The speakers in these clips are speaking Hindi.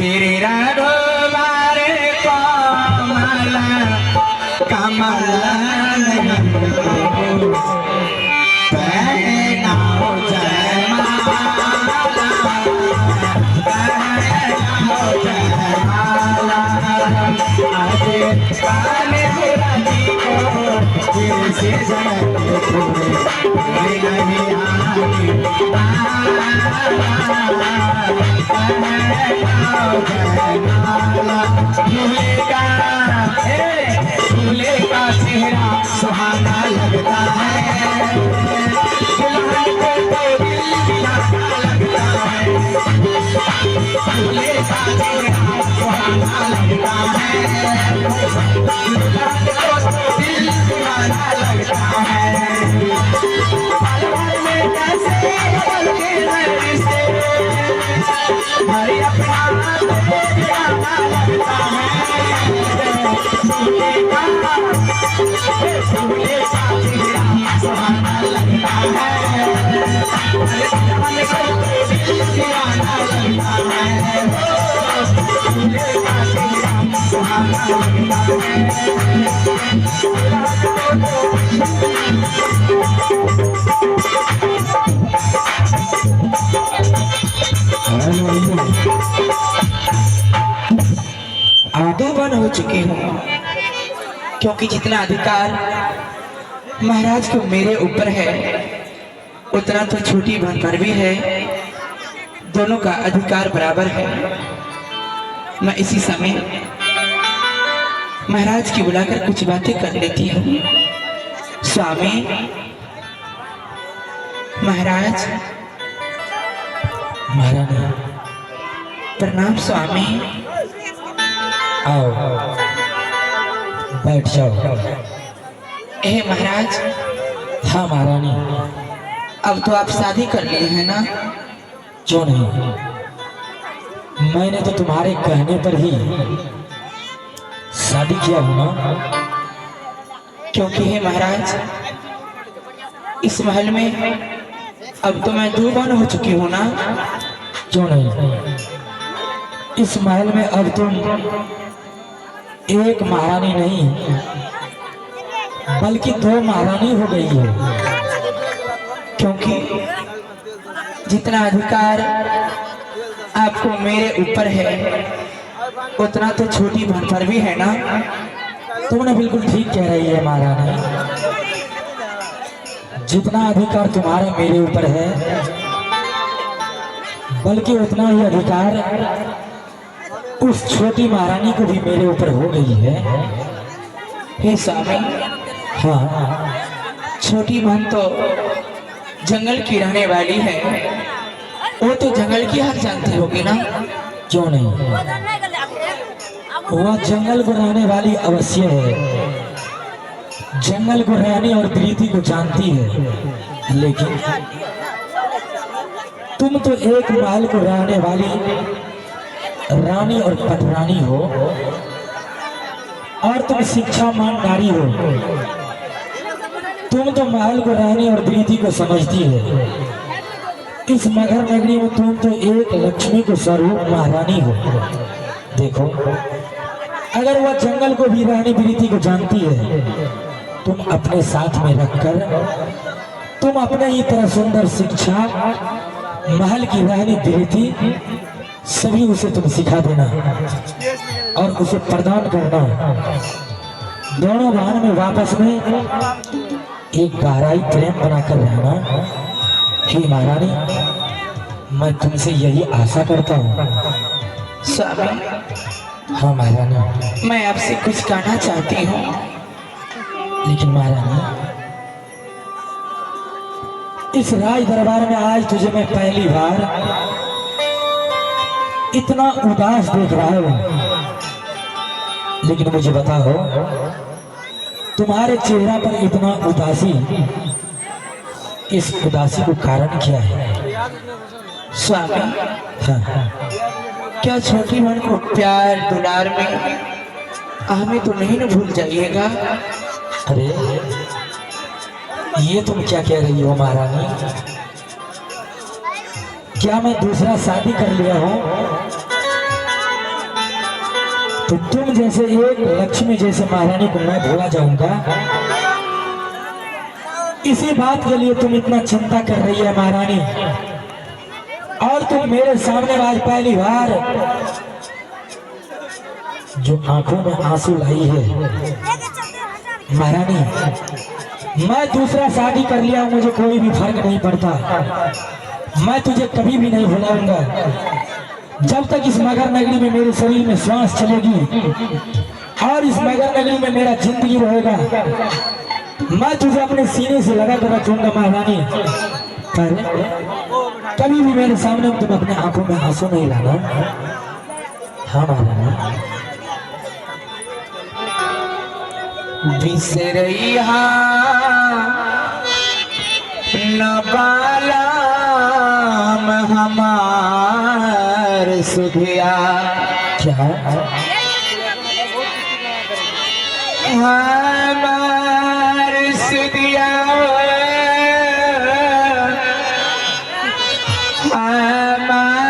श्री रघुवर कमल कमल पहनाओ जयमाला पहनाओ जयमाला आज काले रानी को फिर से जनत नहीं आनी दूल्हे का चेहरा सुहाना लगता है, दुल्हन को तो दिल दीवाना लगता है। दूल्हे का चेहरा सुहाना लगता है, दुल्हन को तो दिल दीवाना लगता है। पल भर में कैसे बदल के रिश्ते भाई अपना दीवाना लगता है। दूल्हे का चेहरा सुहाना लगता है, दुल्हन को दिल दीवाना लगता है। दूल्हे का चेहरा सुहाना लगता है, आदोबन हो चुकी हूँ, क्योंकि जितना अधिकार महाराज को मेरे ऊपर है उतना तो छोटी बहन पर भी है। दोनों का अधिकार बराबर है। मैं इसी समय महाराज की बुलाकर कुछ बातें कर लेती हूँ। स्वामी महाराज, महारानी प्रणाम स्वामी। आओ बैठ जाओ। हे महाराज, हाँ महारानी, अब तो आप शादी कर लिए हैं ना? क्यों नहीं, मैंने तो तुम्हारे कहने पर ही शादी किया हूँ ना। क्योंकि हे महाराज, इस महल में अब तो मैं दूबान हो चुकी हूँ ना। क्यों नहीं, इस महल में अब तुम एक महारानी नहीं बल्कि दो महारानी हो गई हो। क्योंकि जितना अधिकार आपको मेरे ऊपर है उतना तो छोटी बहन पर भी है ना। तुमने बिल्कुल ठीक कह रही है महारानी, जितना अधिकार तुम्हारा मेरे ऊपर है बल्कि उतना ही अधिकार उस छोटी महारानी को भी मेरे ऊपर हो गई है। हे स्वामी, हाँ, छोटी बहन तो जंगल की रहने वाली है, वो तो जंगल की हाल जानती होगी ना। क्यों नहीं, वह जंगल को रहने वाली अवश्य है, जंगल को रहने और प्रीति को जानती है। लेकिन तुम तो एक महल को रहने वाली रानी और पटरानी हो, और तुम शिक्षामान नारी हो। तुम तो महल को रहने और प्रीति को समझती है। इस मगर नगरी में तुम तो एक लक्ष्मी को स्वरूप महारानी हो। देखो, अगर वह जंगल को भी रहने प्रीति को जानती है, तुम अपने साथ में रखकर तुम अपने ही तरह सुंदर शिक्षा महल की रहनी प्रीति सभी उसे तुम सिखा देना और उसे प्रदान करना। दोनों बहन में वापस में एक गहराई प्रेम बनाकर रहना। हे महारानी, मैं तुमसे यही आशा करता हूँ। स्वामी, हाँ महारानी, मैं आपसे कुछ कहना चाहती हूँ। लेकिन महारानी, इस राज दरबार में आज तुझे मैं पहली बार इतना उदास देख रहा हूँ। लेकिन मुझे बताओ, तुम्हारे चेहरा पर इतना उदासी, इस उदासी को कारण क्या है? स्वामी, हाँ, क्या छोटी बहन को प्यार दुलार में हमें तो नहीं न भूल जाइएगा। अरे ये तुम क्या कह रही हो महारानी? क्या मैं दूसरा शादी कर लिया हूँ? तो तुम जैसे एक लक्ष्मी जैसे महारानी को मैं भूला जाऊंगा? इसी बात के लिए तुम इतना चिंता कर रही है महारानी, और तुम मेरे सामने आज पहली बार जो आंखों में आंसू लाई है। महारानी, मैं दूसरा शादी कर लिया, मुझे कोई भी फर्क नहीं पड़ता, मैं तुझे कभी भी नहीं भुलाऊंगा। जब तक इस मगर नगरी में मेरे शरीर में श्वास चलेगी और इस मगर नगरी में मेरा जिंदगी रहेगा, मैं तुझे अपने सीने से लगा कर रखूंगा महारानी। पर कभी भी मेरे सामने तुम अपने आंखों में आंसू नहीं लाना। हाँ महारानी। बिसरैया न बालाम हमार सुधिया, क्या हमार सुधिया,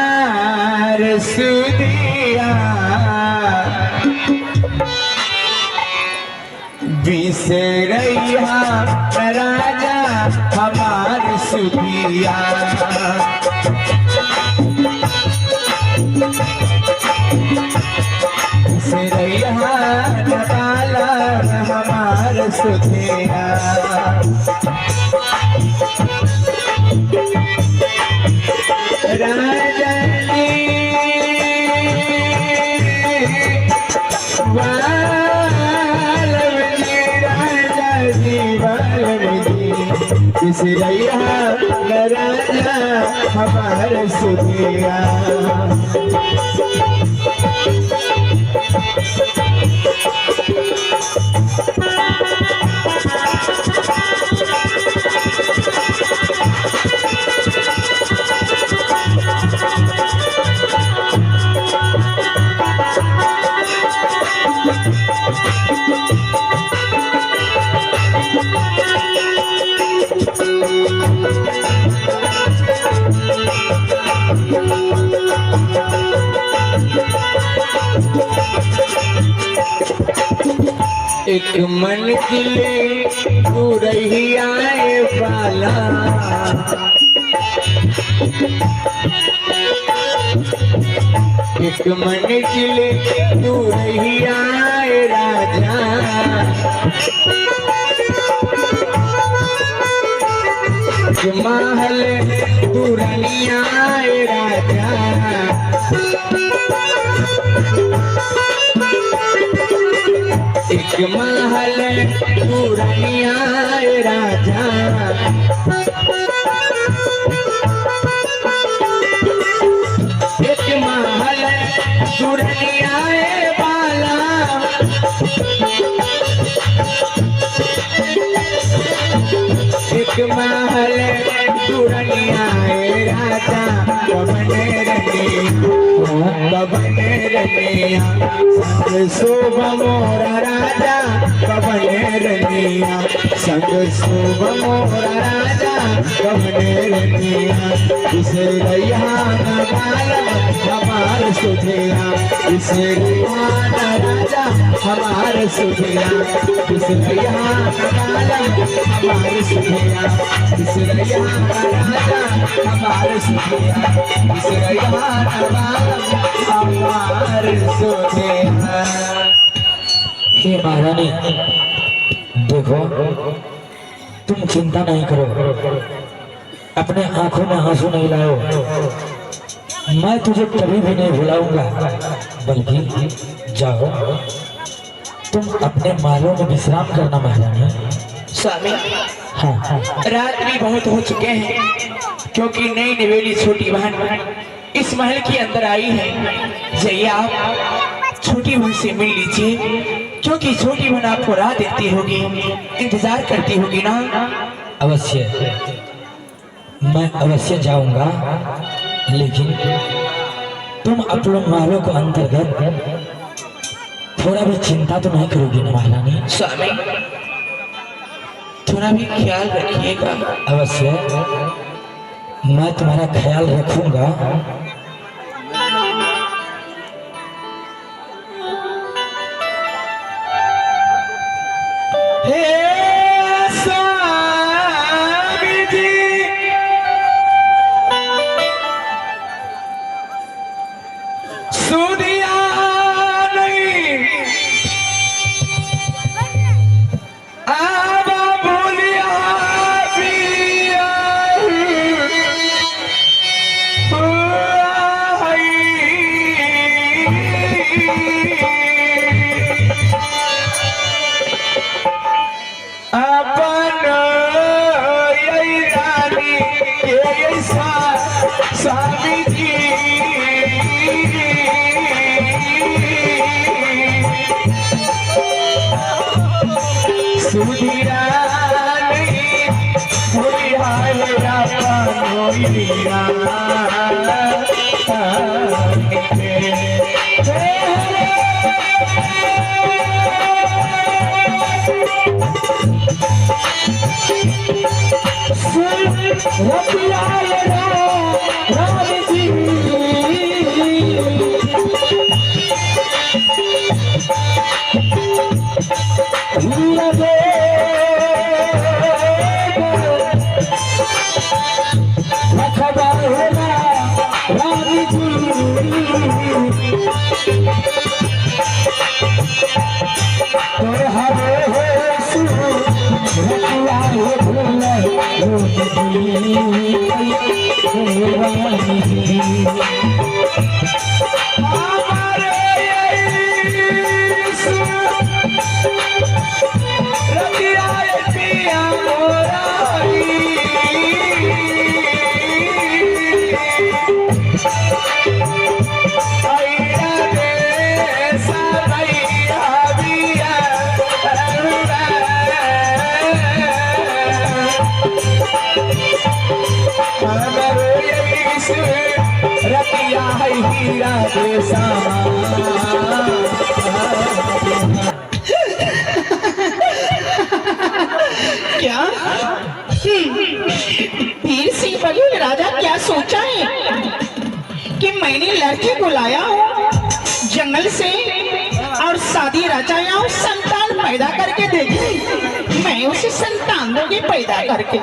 हमार सुधिया, बिसरैया राजा हमार सुधिया, बिसरैया बाला हमार सुधिया। राजा बिसरैया राजा हमार सुधिया। एक मन किले तू रही आए बाला, एक मन किले तू रही आए राजा, महल तू रही आए राजा, एक महल पूरनिया राजा, एक महल पूरनिया बाला, एक महल पूरनिया राजा, पवन रनिया संग शोभ मोरा राजा, पवन रनिया संग शोभ मोरा राजा, पवन रनिया। बिसरैया बाला हमार सुधिया, बिसरैया राजा हमार सुधिया, बिसरैया बाला हमार सुधिया, बिसरैया राजा हमार सुधिया, बिसरैया हमार सुधिया। हे महारानी, देखो तुम चिंता नहीं करो, अपने आंखों में आंसू नहीं लाओ, मैं तुझे कभी भी नहीं भुलाऊंगा। बल्कि जाओ तुम अपने महलों में विश्राम करना महारानी। स्वामी, हाँ हाँ। रात भी बहुत हो चुके हैं, क्योंकि नई नवेली छोटी बहन इस महल के अंदर आई है। जाइए आप छोटी बहन से मिल लीजिए, क्योंकि छोटी बहन आपको राह देती होगी, इंतजार करती होगी ना। अवश्य, मैं अवश्य जाऊंगा, लेकिन तुम अपने महलों को अंतर्गत थोड़ा भी चिंता तो नहीं करोगी ना महारानी? स्वामी, थोड़ा भी ख्याल रखिएगा। अवश्य, मैं तुम्हारा ख्याल रखूंगा। रतिया है हीरा के सामान। क्या वीर सिंह बघेल राजा क्या सोचा है कि मैंने लड़की को लाया हूँ जंगल से और शादी रचाया हूँ, संतान पैदा करके देगी, मैं उसे संतान दूंगी पैदा करके।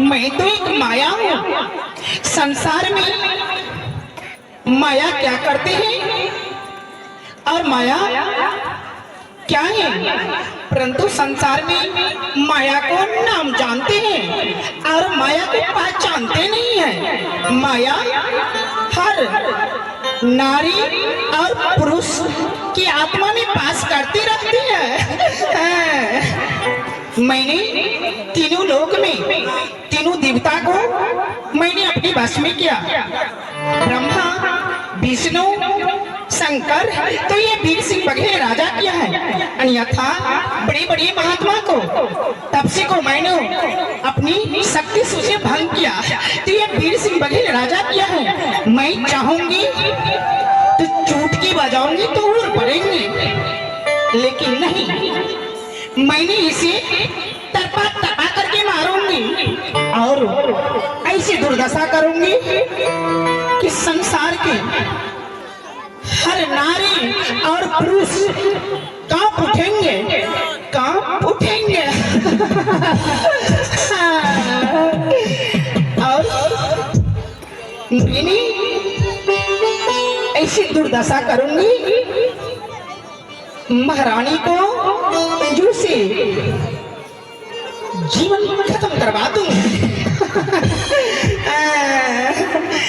मैं तो एक माया हूँ, संसार में माया क्या करते हैं और माया क्या है, परंतु संसार में माया को नाम जानते हैं और माया को पहचानते नहीं है। माया हर नारी और पुरुष की आत्मा में पास करती रहती है। मैंने तीनों लोक में तीनों देवता को मैंने अपने वश में किया, ब्रह्मा, विष्णु, शंकर, तो ये वीर सिंह बघेल राजा किया है। अन्यथा बड़े बड़े महात्मा को तपसी को मैंने अपनी शक्ति से भंग किया, तो ये वीर सिंह बघेल राजा किया है। मैं चाहूंगी तो चुटकी बजाऊंगी तो उड़ पड़ेंगे, लेकिन नहीं, मैंने इसे तरपा तपा करके मारूंगी और ऐसी दुर्दशा करूंगी कि संसार के हर नारी और पुरुष कांप उठेंगे, कांप उठेंगे। और मैंने ऐसी दुर्दशा करूंगी, महारानी को जू से जीवन खत्म करवा दूंगी।